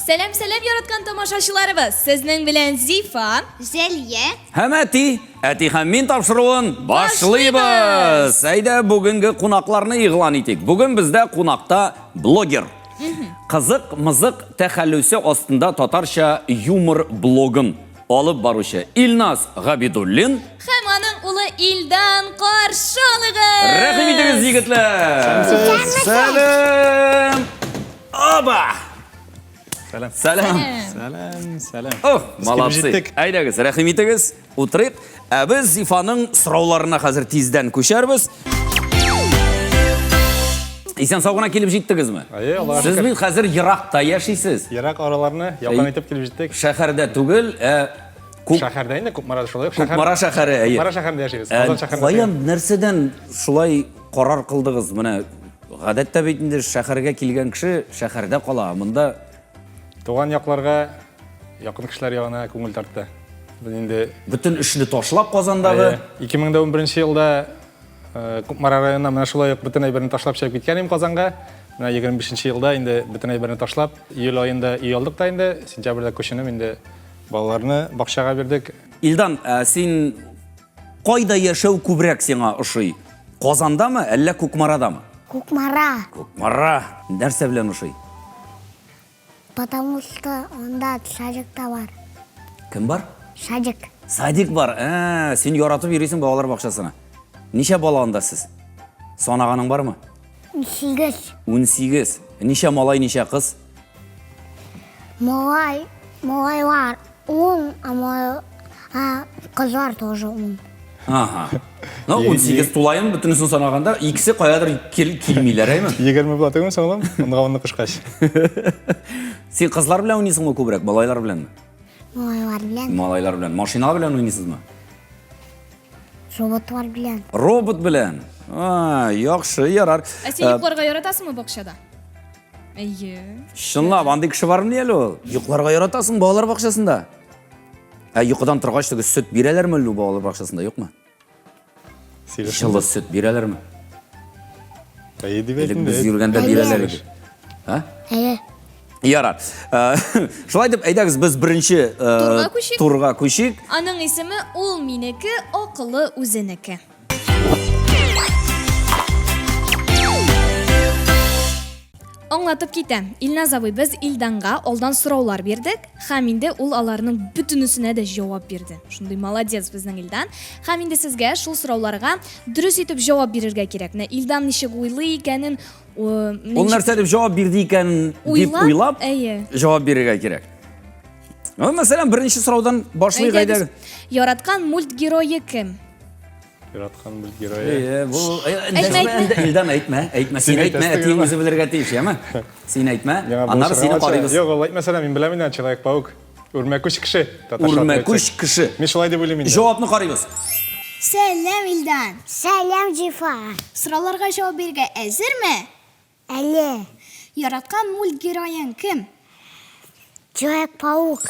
Selam yaratgan tomoshachilarimiz. Sizning bilan Zifa, Zelye. Hamati, Atihammin topshiruын boshlaymiz. Ayda bugungi qonaqlarni e'lon etik. Bugun bizda qonaqda bloger. Qiziq, miziq taxallusi ostida tatarcha yumor blogin olib boruvchi Ilnaz G'abidullin ham uning uli Ildan Qorsholig'i. Rahmat etasiz yigitlar. Salam. Oba. Salam. Oh, malapsi. Aydagiz, rahmat etasiz. O'tiring. Biz Zifaning so'rovlarini hozir tezdan ko'sharmiz. Esen sog'una kelib jetdingizmi? Siz bir hozir Yiroqda yashaysiz. Yiroq oralarni yaqin etib kelib jetdik. Shaharda tugul, Shaharda endi Ko'kmara shulay. Ko'kmara shahari. Ko'kmara shaharida yashaymiz. Qozon shaharida. Qo'yam narsadan shulay qaror qildingiz. Mana odatda beytinde shaharga kelgan kishi shaharda qoladi. Bunda Tugan yoqlarga yaqin kishilar yog'ina ko'ngil tortdi. Biz endi butun ishni tashlab Qozondagi 2011-yilda Ko'kmara rayonida mana shulay butunay birini tashlab chiqib ketganim Qozonga. Mana 25-yilda endi butunay birini tashlab, iyul oyida uy oldikda endi sentyabrda ko'chinib endi bolalarni bog'chaga berdik. Ildan, sen qayda yashau ko'proq senga o'shay? Qozondami, alla Ko'kmaradami? Ko'kmara. Ko'kmara. Narsa bilan o'shay? Потому что onda Sajikda var. Kim bor? Sajik. Sadiq bor. Sen yoratib yuraysan bolalar bog'chasini. Necha bola ondasiz? Sonaganing bormi? 18. 18. Necha malay, necha qiz? Малай var 10, ama kız var тоже 10. Aha. No, 18 tulayın bütünüsün sanaganda ikisi qoyadir kelmeyler, aymi? 20 bulatagım sağlam. Onda onu qışqaş. Sen qizlar bilan o'ynaysizmi ko'proq, bolaylar bilanmi? Малай var bilen. Malaylar bilan. Mashina bilan o'ynaysizmi? Robot var bilen. Robot bilan. Yaxshi, yarar. Sen yuqorga yoratasizmi bog'chada? Ayyo. Shunlab, anday kishi bormi deyli u? Yuqlarga yoratasizmi bolalar bog'chasida? Yuqadan turg'ach süt beralarmi u bolalar bog'chasida, yo'qmi? İnşallah süt beralarmi? Qaydi Biz yurganda beralar edi. Ha? Yarar. Shulay deb aytamiz, biz birinchi turga ko'shik. Aning ismi ul meniki, aqli o'ziniki. Anlatып ketem. Ilnaz abi biz Ildanға oldan so'rovlar berdik. Ham endi ul alarning butunisine de javob berdi. Shunday молодец bizning Ildan. Ham endi sizga shul so'rovlarga durust etib javob berishga kerak. Ildan nechta o'yli ekanin, O narsa deb javob berdi ekan deb o'ylab javob berishga kerak. Masalan, birinchi so'rovdan boshlaylik. Yaratgan multgiroyi kim? Yaratgan multgiroyi. Bu Ildan aytma. Sen aytma, atingizni bilirga tegishmi? Sen aytma. Anlar seni qaraymiz. Yo'q, aytmasalar men bilaman, Человек-паук. Urmakush kishi. Urmakush kishi. Men shulay deb o'ylayman. Javobni qaraymiz. Selam Ildan. Selam Zifa. So'rovlarga javob berishga hazırmi? Ali. Yaratgan multgiroying kim? Человек-паук.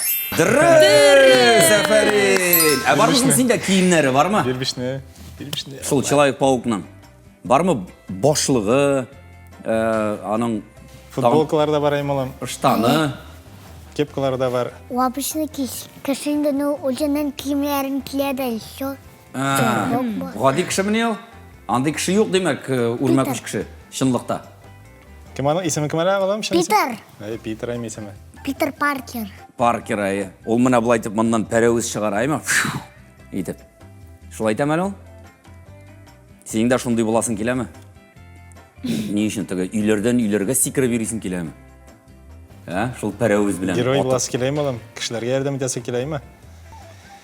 Safarin. Var mı sende kiyimleri var mı? Bilbishni. Şul Человек-паукның. Barmı boşluğu, anın Futbolkalar da var aymalam. Штаны. Kepkalar da var. O обычно kişinde ne hocanın kiyimlerini kiledi. Şu. Gadi kişi mi ne o? Anday kişi yok demek, urmakuş kişi. Şınlıkta. Kim onun ismi kim aymalam? Peter. Peter ayım ismi. Peter Parker. Parker ayı. Ol mına bulay tip bundan perevuz çıkar ayma. Eytip. Şulay temel ol? Senin de şunday bulasın kile mi? Ne işin tabi? Üylerge sikre verirsin kile mi? Şul perevuz bilen. Geroy bulası kile aymalam. Kişilerge yardım edesi kile ayma.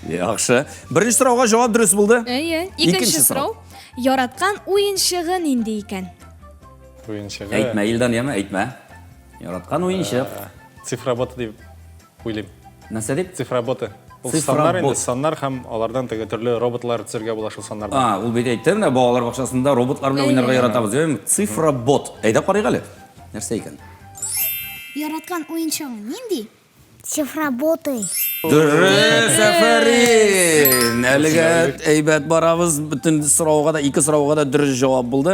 Yaxşı. Birinci so'rovga javob durust bo'ldi. Ikkinchi so'rov. Yaratgan o'yinchig'i nenda ekan? O'yinchig'i. Aytma, Ildan yema, aytma. Yaratgan o'yinchiq. Sifrobot deb o'ylayman. Nasa deb? Sifrobot. Sonlar ham ulardan turli robotlar tuzirga bo'la shu sonlardan. U bet aytdi, mana bolalar bog'chasida robotlar bilan o'ynarga yaratamiz. Sifrobot. Ayda qarayqali. Narsa ekan? Yaratgan o'yinchig'i nenda? Sifroboты. Safarin. Aliga aybat boramiz. Butun so'rovga da, ikki so'rovga da durust javob bo'ldi.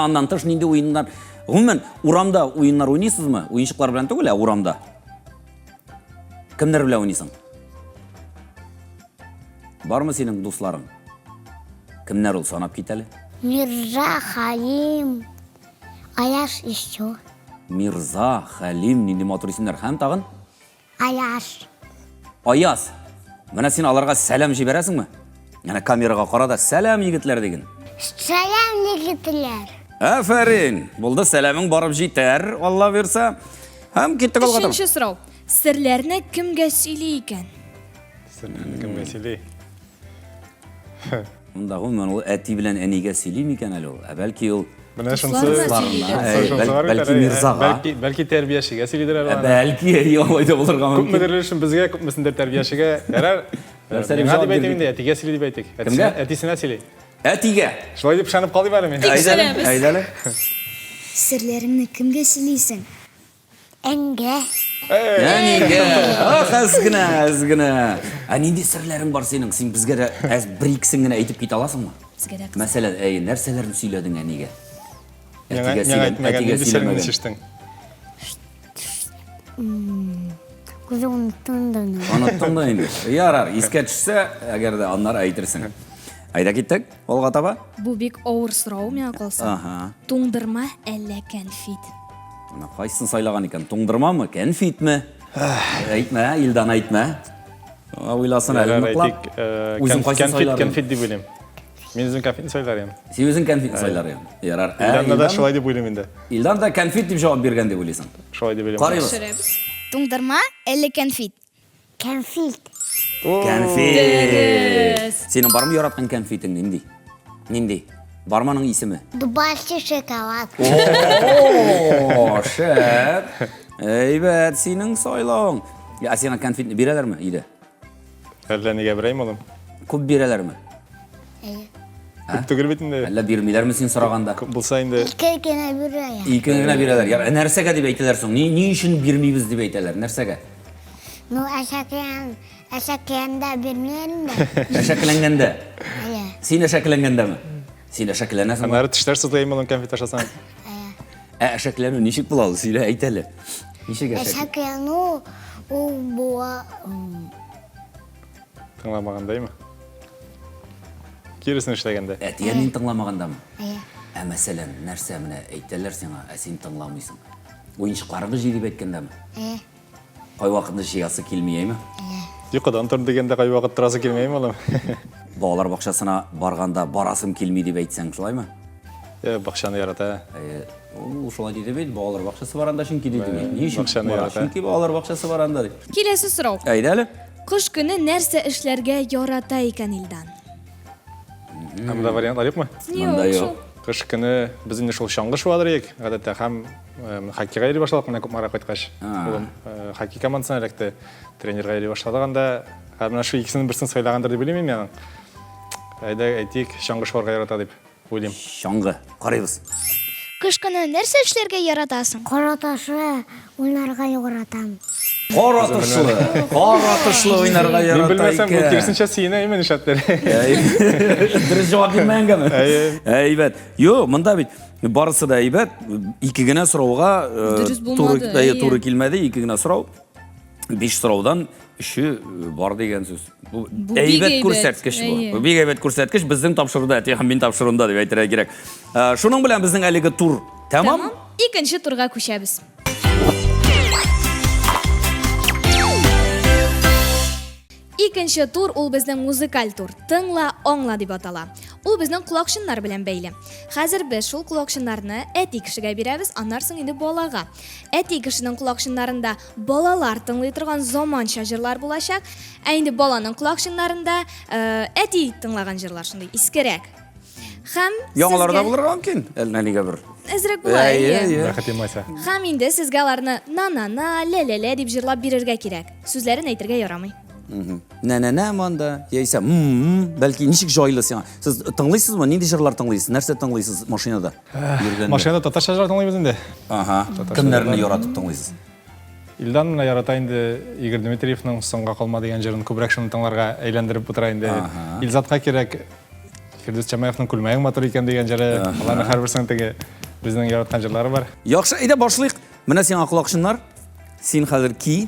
Andan tashqari nenda o'yinlar Umuman, uramda o'yinlar o'ynaysizmi? O'yinchiqlar bilan tugul, uramda. Кімдер біле ойнайсың? Бармы сенің достарың? Кімдер ол санап кетелі? Мирза, Халим, Аяш еще. Мирза, Халим, нинди матур исемдер һәм тағын? Аяш. Аяз. Мына сен аларға сәлем жібересің ме? Яна камераға қарада сәлем егітлер деген. Сәлем, егетлер. Әфәрин, болды сәлемің барып жетер, Алла берсе. Һәм кеттік алға там. Үшінші сұрау. Сірлеріні кімге сөйлей екен? Сіздердің кім мәселе? Мұндағы мен ол әти білән әнеге сөйлейм екен әлі ол. Бәлки ол Мына бәлки Мирзаға. Бәлки тәрбиешіге сөйлейдер әлі. Бәлки алайда болырға Көп мүмкін. мүдірлер үшін бізге, көп мүсіндер тәрбиешіге. Әрәр, Нәрселер деп айтайын де, әтіге сөйлей деп айтайық. Кімге? Әтісіне сөйлей. Әтиге. Шылай деп шанып қалдым әлі мен. Айдалы. Сірлеріңні кімге сөйлейсің? Әнге. Әнеге. Әзгіні. Нинди сірлерің бар сенің? Сен бізге де бір-екісін гіне айтып кете аласың ма? Бізге де Мәселен, нәрселерін сөйледің әнеге? Мен айтмаған, енді сәріңді шештің. Күзі ұнттыңдың. Ұнаттың да енді. Ярар, еске түшсе, әгер де анлар айтырсың. Айда кеттік, олға таба? Бұл бек ауыр сұрау мен қалсам. Аха. Туңдырма әлі кәнфит? Қайсысын сайлаған екен? Туңдырма ма? Кәнфит ме? Айтма, Илдан айтма. Ойласын әлі мұқлап. Өзің қайсын сайлар? Кәнфит деп ойлайым. Мен өзім кәнфитін сайлар ем. Сен өзің кәнфит сайлар ем. Ярар. Илданна да шылай деп ойлайым енді. Илдан да кәнфит деп жауап берген деп ойлайсың. Шылай деп ойлайым. Қарайбыз. Шырабыз. Туңдырма әлі кәнфит? Кәнфит. Кәнфит. Сенің бар ма яратқан кәнфитің нинди? Нинди? Барманың исімі? Дубайский шоколад. О, шәп. Әйбәт, сенің сайлауың. Сенің кәнфитні берелер ме? Иді. Әлі неге бірайым олым? Көп берелер ме? Көп түгіл бетінде. Әлі бермейлер ме сен сұрағанда? Көп болса енді... Ике генә бирәя. Икеңгіне берелер. Нәрсеге деп әйтелер соң? Не үшін бермейбіз деп әйтелер? Нәрсеге? Ну, әшәкәндә бирмәйем дә. Әшәкіленгенде. Әйе. Сен әшәкіленгенде ме? Сен әшәкіленесің ме? Анары тіштер сызлайым олым кәнфит ашасаң. Әшәкілену нешік бұлалы? Сөйле әйтелі. Нешік әшәк? Әшәкәну у буа. Тыңламағандай ма? Керісін ішлегенде. Әтия мен тыңламағанда ма? Әйе. Мәселен, нәрсе міне әйтелер сеңа, сен тыңламайсың. Ойыншықларыңғы жей деп әйткенде ме? Әйе. Қай вақытында жиясы келмей ме? Йоқадан тұр дегенде қай уақыт тұрасы келмейм олым. Балалар бақшасына барғанда барасым келмей деп әйтсең, шылай ма? Бақшаны ярата. Ол шылай дейді бейді, балалар бақшасы баранда шынки дейді бейді. Не үшін? Бақшаны ярата. Шынки балалар бақшасы баранда дейді. Келесі сұрау. Әйдәлі? Қыш күні нәрсе ішлерге ярата екен Илдан? Амда вариант алып ма? Мында жоқ. Қыш күні біз енді шол шаңғы шуадыр ек. Ғадатта хам хоккейға елі башладық мына көп мара қайтқаш. Хоккей командасына әлекті тренерға елі башладығанда мына шу ikisinin бірсін сайлағандар деп білемейм мен. Айда әйтейік шаңғы шуарға ярата деп ойлайм. Шаңғы. Қарайбыз. Қыш күні нәрсе ішлерге яратасың? Қараташы ойнарға яратам. Қаратышлы ойнарға Мен ярата білмесем, бұл керісінше сиіне емен ішаттыр. Дұрыс жауап бермәңгі ме? Әйбәт. Йо, мұнда бит барысы да әйбәт. Икі гіне сұрауға Дұрыс болмады, туры келмеді. Икі гіне сұрау. 5 сұраудан 3-і бар деген сөз. Бұл әйбәт көрсәткіш бұл. Бұл бек әйбәт көрсәткіш біздің тапшыруда, мен тапшырында деп әйтірі керек. Шуның білән біздің әлігі тур тәмам. Екінші турға көшәбіз. Икенче тур ул безнең музыкаль тур. Тыңла, аңла дип атала. Ул безнең кулакчыннар белән бәйле. Хәзер без шул кулакчыннарны әти кешегә бирәбез, аннан соң инде балага. Әти кешенең кулакчыннарында балалар тыңлый торган заманча җырлар булачак, ә инде баланың кулакчыннарында әти тыңлаган җырлар шундый искерәк. Һәм Яңаларда булырга мөмкин. Әлнәлегә бер. Әзрәк булай. Рәхәт емайса. Һәм инде сезгә аларны на-на-на, лә-лә-лә дип җырлап бирергә кирәк. Сүзләрен әйтергә ярамый. Нә-нә-нә манда, яисә бәлки ничек җайлы сиңа. Сез тыңлыйсызмы? Нинди җырлар тыңлыйсыз? Нәрсә тыңлыйсыз машинада? Машинада татарча җырлар тыңлыйбыз инде. Аха. Кемнәрне яратып тыңлыйсыз? Илдан менә ярата инде Игорь Дмитриевның «Соңга калма» дигән җырын күбрәк шуны тыңларга әйләндереп утыра инде. Илзатка кирәк Фирдус Чамаевның «Күлмәең матур икән» дигән җыры, аларның һәрберсенең теге безнең яраткан җырлары бар. Яхшы, әйдә башлыйк. Менә сиңа кулакчыннар. Син хәзер ки.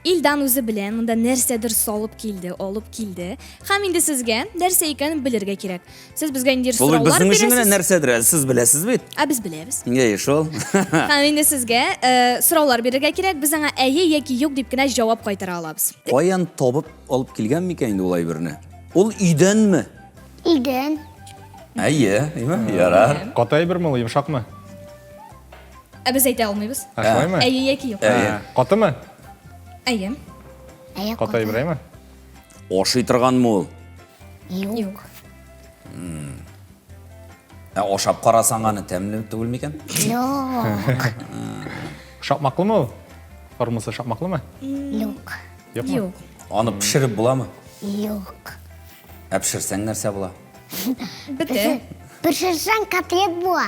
Илдан үзе белән монда нәрсәдер салып килде, алып килде. Һәм инде сезгә нәрсә икәнен белергә кирәк. Сез безгә инде Бұл сораулар біздің үшін генә бирәсез. нәрсәдір, сіз білесіз бит. Без беләбез. Ей, шол. Һәм инде сезгә сораулар бирергә кирәк. Біз аңа әйе яки юк дип кенә җавап кайтара алабыз. Қаян табып алып келген мекен инде улай біріне? Ол үйденме? Үйден. Әйе, ярар. Катай бер мул, йомшакмы? Без әйтә алмыйбыз. Шулаймы? Әйе яки юк. Катымы? Әйе. Әйе, Катай берәйме? Ашый тұрған мол. Юк. Ашап қарасаң аны тәмлі түгіл мекен? Юк. Шапмаклымы ул? Формасы шапмаклымы? Юк. Юкмы? Юк. Аны пішіріп буламы? Юк. Пішірсәң нәрсе була? Бетте. Пішірсәң котлет була.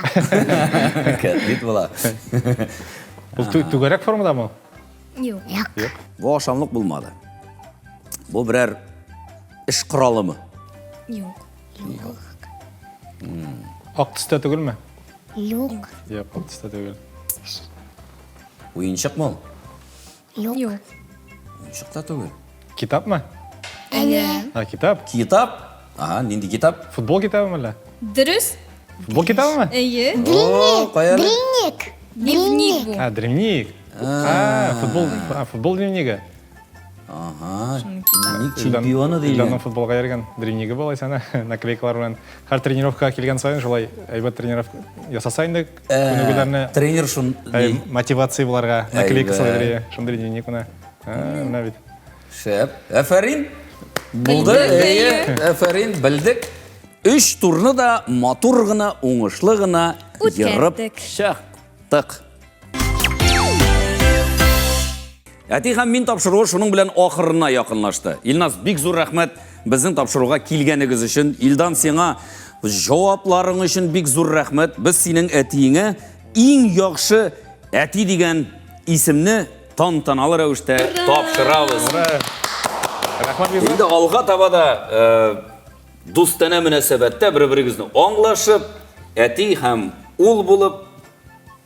Кәтлит була. Бул түгәрәк формадамы? Юк. Юк. Бұл ашамлық булмады. Бұл бірәр іш құралымы? Юк. Ак төстә түгелме? Юк. Юк, ак төстә түгел. Уйыншық мол? Юк. Юк. Уйыншық та түгіл. Китапмы? Әйе. Китап. Китап? Нинди китап? Футбол китабымы әллә? Дөрес? Футбол китабымы? Әйе. О, қаяр? Древник. Дневник бу. Дневник. Футбол дневниги. Дневник чемпионы Илданның дейген. футболга йөргән дневниги була исәне, наклейкалар белән. Һәр тренировкага килгән саен шулай әйбәт тренировка ясаса инде күнегүләрне Тренер шун... мотивация буларга наклейка Әйбәт. салырга. Шундый дневник менә. Менә бит. Шәп. Әфәрин. Булды. Әйе. Әфәрин. Білдік. Үш турны да матур гына, уңышлы гына йырып Үткәрдек. шақтық. Әти һәм мин тапшыруы шуның белән ахырына якынлашты. Илназ, бик зур рәхмәт безнең тапшыруга килгәнегез өчен. Илдан сиңа җавапларың өчен бик зур рәхмәт. Без синең әтиеңә иң яхшы әти дигән исемне тантаналы рәвештә тапшырабыз. Рәхмәт бик. Инде алга таба да дустана мөнәсәбәттә бер-берегезне аңлашып, әти һәм ул булып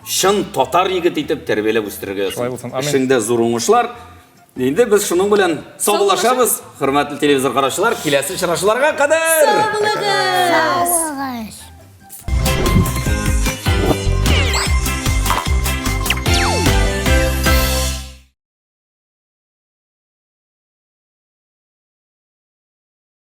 шын татар егет итеп тәрбияләп үстерергә. Шулай булсын. Амин. Эшеңдә зур уңышлар. Инде без шуның белән саубуллашабыз. Хөрмәтле телевизор караучылар, киләсе очрашуларга кадәр. Саугыш.